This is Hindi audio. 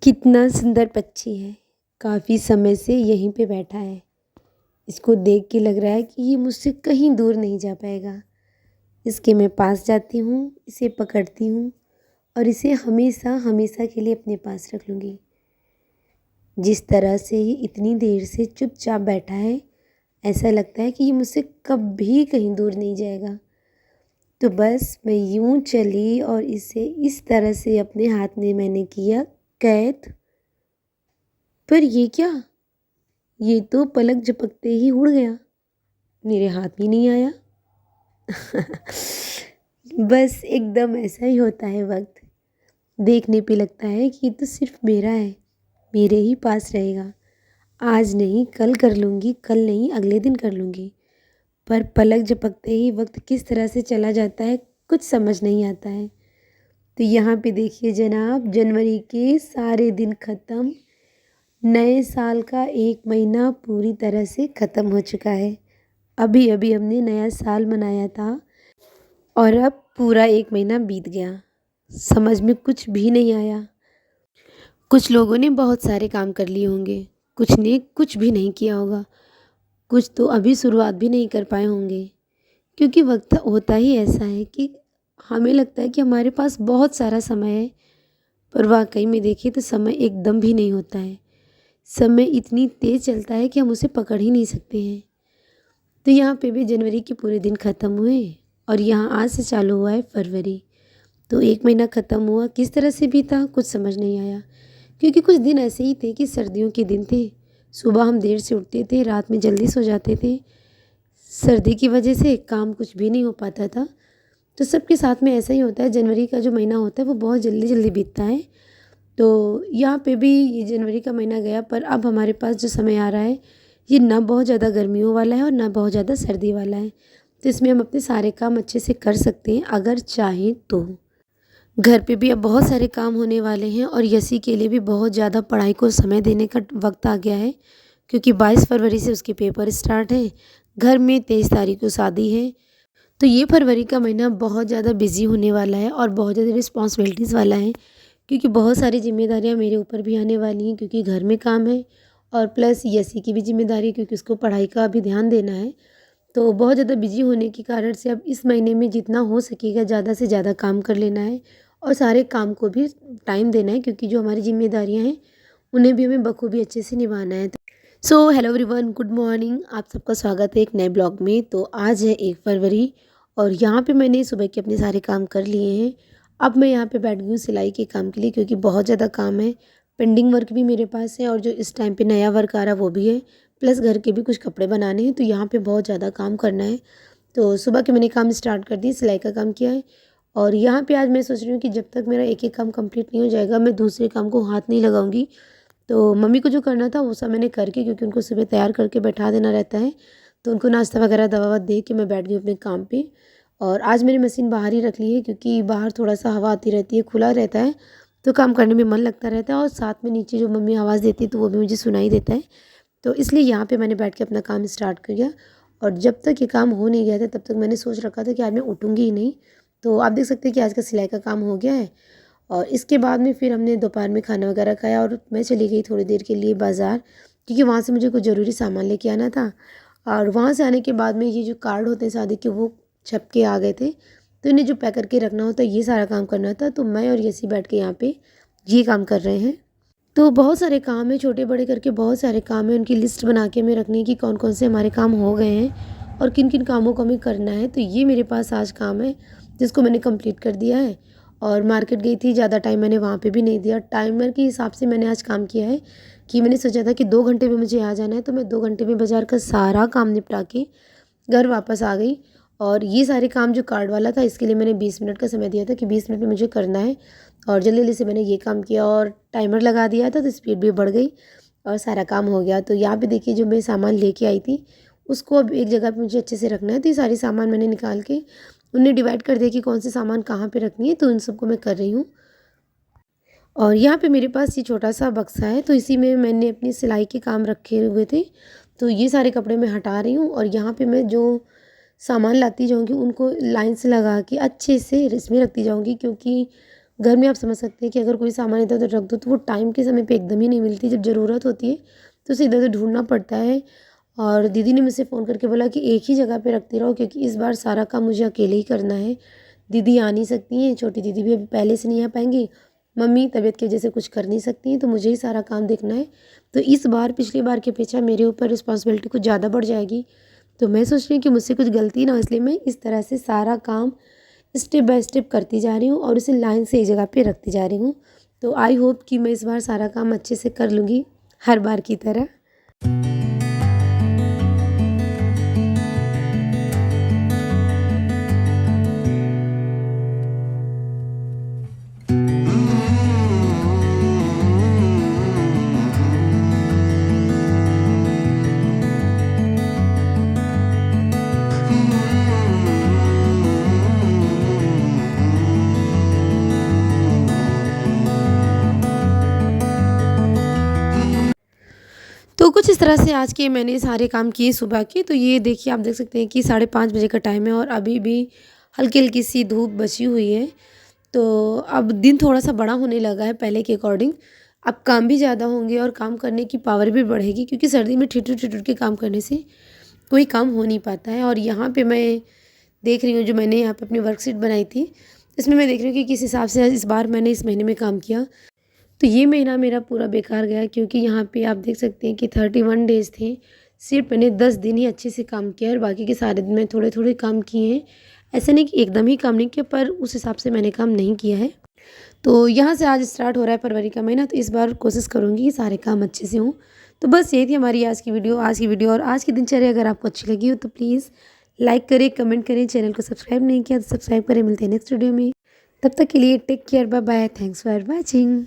कितना सुंदर पक्षी है। काफ़ी समय से यहीं पे बैठा है। इसको देख के लग रहा है कि ये मुझसे कहीं दूर नहीं जा पाएगा। इसके मैं पास जाती हूँ, इसे पकड़ती हूँ और इसे हमेशा हमेशा के लिए अपने पास रख लूँगी। जिस तरह से ये इतनी देर से चुपचाप बैठा है, ऐसा लगता है कि ये मुझसे कभी कहीं दूर नहीं जाएगा। तो बस मैं यूँ चली और इसे इस तरह से अपने हाथ में मैंने किया कैद। पर ये क्या? ये तो पलक झपकते ही उड़ गया, मेरे हाथ ही नहीं आया। बस एकदम ऐसा ही होता है वक्त। देखने पे लगता है कि ये तो सिर्फ मेरा है, मेरे ही पास रहेगा। आज नहीं कल कर लूँगी, कल नहीं अगले दिन कर लूँगी। पर पलक झपकते ही वक्त किस तरह से चला जाता है, कुछ समझ नहीं आता है। तो यहाँ पे देखिए जनाब, जनवरी के सारे दिन ख़त्म। नए साल का 1 महीना पूरी तरह से ख़त्म हो चुका है। अभी अभी हमने नया साल मनाया था और अब पूरा 1 महीना बीत गया। समझ में कुछ भी नहीं आया। कुछ लोगों ने बहुत सारे काम कर लिए होंगे, कुछ ने कुछ भी नहीं किया होगा, कुछ तो अभी शुरुआत भी नहीं कर पाए होंगे। क्योंकि वक्त होता ही ऐसा है कि हमें लगता है कि हमारे पास बहुत सारा समय है, पर वाकई में देखिए तो समय एकदम भी नहीं होता है। समय इतनी तेज़ चलता है कि हम उसे पकड़ ही नहीं सकते हैं। तो यहाँ पे भी जनवरी के पूरे दिन ख़त्म हुए और यहाँ आज से चालू हुआ है फरवरी। तो 1 महीना ख़त्म हुआ, किस तरह से बीता कुछ समझ नहीं आया। क्योंकि कुछ दिन ऐसे ही थे कि सर्दियों के दिन थे। सुबह हम देर से उठते थे, रात में जल्दी सो जाते थे। सर्दी की वजह से काम कुछ भी नहीं हो पाता था। तो सबके साथ में ऐसा ही होता है। जनवरी का जो महीना होता है वो बहुत जल्दी जल्दी बीतता है। तो यहाँ पे भी ये जनवरी का महीना गया, पर अब हमारे पास जो समय आ रहा है ये ना बहुत ज़्यादा गर्मियों वाला है और ना बहुत ज़्यादा सर्दी वाला है। तो इसमें हम अपने सारे काम अच्छे से कर सकते हैं अगर चाहें तो। घर पे भी अब बहुत सारे काम होने वाले हैं और यसी के लिए भी बहुत ज़्यादा पढ़ाई को समय देने का वक्त आ गया है। क्योंकि 22 फरवरी से उसके पेपर स्टार्ट है। घर में 23 तारीख को शादी है। तो ये फरवरी का महीना बहुत ज़्यादा बिजी होने वाला है और बहुत ज़्यादा रिस्पॉन्सिबिलिटीज़ वाला है। क्योंकि बहुत सारी जिम्मेदारियां मेरे ऊपर भी आने वाली हैं, क्योंकि घर में काम है और प्लस यसी की भी जिम्मेदारी है, क्योंकि उसको पढ़ाई का भी ध्यान देना है। तो बहुत ज़्यादा बिजी होने के कारण से अब इस महीने में जितना हो सकेगा ज़्यादा से ज़्यादा काम कर लेना है और सारे काम को भी टाइम देना है, क्योंकि जो हमारी जिम्मेदारियां हैं उन्हें भी हमें बखूबी अच्छे से निभाना है। So hello everyone, good morning. आप सबका स्वागत है एक नए ब्लॉग में। तो आज है 1 फरवरी और यहाँ पे मैंने सुबह के अपने सारे काम कर लिए हैं। अब मैं यहाँ पे बैठ गई हूँ सिलाई के काम के लिए, क्योंकि बहुत ज़्यादा काम है। पेंडिंग वर्क भी मेरे पास है और जो इस टाइम पे नया वर्क आ रहा है वो भी है, प्लस घर के भी कुछ कपड़े बनाने हैं। तो यहाँ पे बहुत ज़्यादा काम करना है। तो सुबह के मैंने काम स्टार्ट कर दिए, सिलाई का काम किया है। और यहाँ पे आज मैं सोच रही हूँ कि जब तक मेरा एक एक काम कंप्लीट नहीं हो जाएगा मैं दूसरे काम को हाथ नहीं लगाऊंगी। तो मम्मी को जो करना था वो सब मैंने करके, क्योंकि उनको सुबह तैयार करके बैठा देना रहता है। तो उनको नाश्ता वगैरह दवा दे के मैं बैठ गई अपने काम पे। और आज मैंने मशीन बाहर ही रख ली है, क्योंकि बाहर थोड़ा सा हवा आती रहती है, खुला रहता है, तो काम करने में मन लगता रहता है। और साथ में नीचे जो मम्मी आवाज़ देती है तो वो भी मुझे सुनाई देता है। तो इसलिए यहाँ पे मैंने बैठ के अपना काम स्टार्ट किया। और जब तक ये काम हो नहीं गया था तब तक मैंने सोच रखा था कि आज मैं उठूँगी ही नहीं। तो आप देख सकते हैं कि आज का सिलाई का काम हो गया है। और इसके बाद में फिर हमने दोपहर में खाना वगैरह खाया और मैं चली गई थोड़ी देर के लिए बाज़ार, क्योंकि वहाँ से मुझे कुछ ज़रूरी सामान लेके आना था। और वहाँ से आने के बाद में ये जो कार्ड होते हैं शादी के वो छप के आ गए थे। तो इन्हें जो पैक करके रखना होता है ये सारा काम करना था। तो मैं और यसी बैठ के यहाँ पे ये काम कर रहे हैं। तो बहुत सारे काम है, छोटे बड़े करके बहुत सारे काम है। उनकी लिस्ट बना के हमें रखनी है कि कौन कौन से हमारे काम हो गए हैं और किन किन कामों को हमें करना है। तो ये मेरे पास आज काम है जिसको मैंने कंप्लीट कर दिया है। और मार्केट गई थी, ज़्यादा टाइम मैंने वहाँ पे भी नहीं दिया। टाइमर के हिसाब से मैंने आज काम किया है कि मैंने सोचा था कि 2 घंटे में मुझे आ जाना है। तो मैं 2 घंटे में बाज़ार का सारा काम निपटा के घर वापस आ गई। और ये सारे काम जो कार्ड वाला था इसके लिए मैंने 20 मिनट का समय दिया था कि 20 मिनट में मुझे करना है। और जल्दी जल्दी से मैंने ये काम किया और टाइमर लगा दिया था, तो स्पीड भी बढ़ गई और सारा काम हो गया। तो यहाँ पे देखिए जो मैं सामान लेके आई थी उसको अब एक जगह पे मुझे अच्छे से रखना है। तो ये सारी सामान मैंने निकाल के उन्हें डिवाइड कर दिया कि कौन से सामान कहाँ पे रखनी है। तो उन सबको मैं कर रही हूँ। और यहाँ पे मेरे पास ये छोटा सा बक्सा है, तो इसी में मैंने अपनी सिलाई के काम रखे हुए थे। तो ये सारे कपड़े मैं हटा रही हूँ और यहाँ पे मैं जो सामान लाती जाऊँगी उनको लाइन से लगा के अच्छे से इसमें रखती जाऊँगी, क्योंकि घर में आप समझ सकते हैं कि अगर कोई सामान इधर उधर रख दो तो वो टाइम के समय पे एकदम ही नहीं मिलती, जब ज़रूरत होती है तो उसे इधर उधर ढूंढना पड़ता है। और दीदी ने मुझसे फ़ोन करके बोला कि एक ही जगह पे रखती रहो, क्योंकि इस बार सारा काम मुझे अकेले ही करना है। दीदी आ नहीं सकती हैं, छोटी दीदी भी अभी पहले से नहीं आ पाएंगी, मम्मी तबीयत की वजह से कुछ कर नहीं सकती हैं, तो मुझे ही सारा काम देखना है। तो इस बार पिछली बार के अपेक्षा मेरे ऊपर रिस्पॉन्सिबिलिटी कुछ ज़्यादा बढ़ जाएगी। तो मैं सोच रही हूँ कि मुझसे कुछ गलती ना हो, इसलिए मैं इस तरह से सारा काम स्टेप बाय स्टेप करती जा रही हूँ और उसे लाइन से एक जगह पे रखती जा रही हूँ। तो आई होप कि मैं इस बार सारा काम अच्छे से कर लूँगी, हर बार की तरह। तो कुछ इस तरह से आज के मैंने सारे काम किए सुबह के। तो ये देखिए, आप देख सकते हैं कि 5:30 बजे का टाइम है और अभी भी हल्की हल्की सी धूप बची हुई है। तो अब दिन थोड़ा सा बड़ा होने लगा है पहले के अकॉर्डिंग। अब काम भी ज़्यादा होंगे और काम करने की पावर भी बढ़ेगी, क्योंकि सर्दी में ठिठुर ठिठुर के काम करने से कोई काम हो नहीं पाता है। और यहाँ पे मैं देख रही हूँ, जो मैंने यहाँ पे अपनी वर्कशीट बनाई थी, इसमें मैं देख रही हूँ कि किस हिसाब से इस बार मैंने इस महीने में काम किया। तो ये महीना मेरा पूरा बेकार गया, क्योंकि यहाँ पे आप देख सकते हैं कि 31 डेज़ थे। सिर्फ मैंने 10 दिन ही अच्छे से काम किया और बाकी के सारे दिन मैं थोड़े थोड़े काम किए हैं। ऐसा नहीं कि एकदम ही काम नहीं किया, पर उस हिसाब से मैंने काम नहीं किया है। तो यहाँ से आज स्टार्ट हो रहा है फरवरी का महीना, तो इस बार कोशिश करूँगी कि सारे काम अच्छे से हों। तो बस यही थी हमारी आज की वीडियो और आज की दिनचर्या अगर आपको अच्छी लगी हो तो प्लीज़ लाइक करें, कमेंट करें। चैनल को सब्सक्राइब नहीं किया तो सब्सक्राइब करें। मिलते हैं नेक्स्ट वीडियो में, तब तक के लिए take care, bye bye, thanks for watching.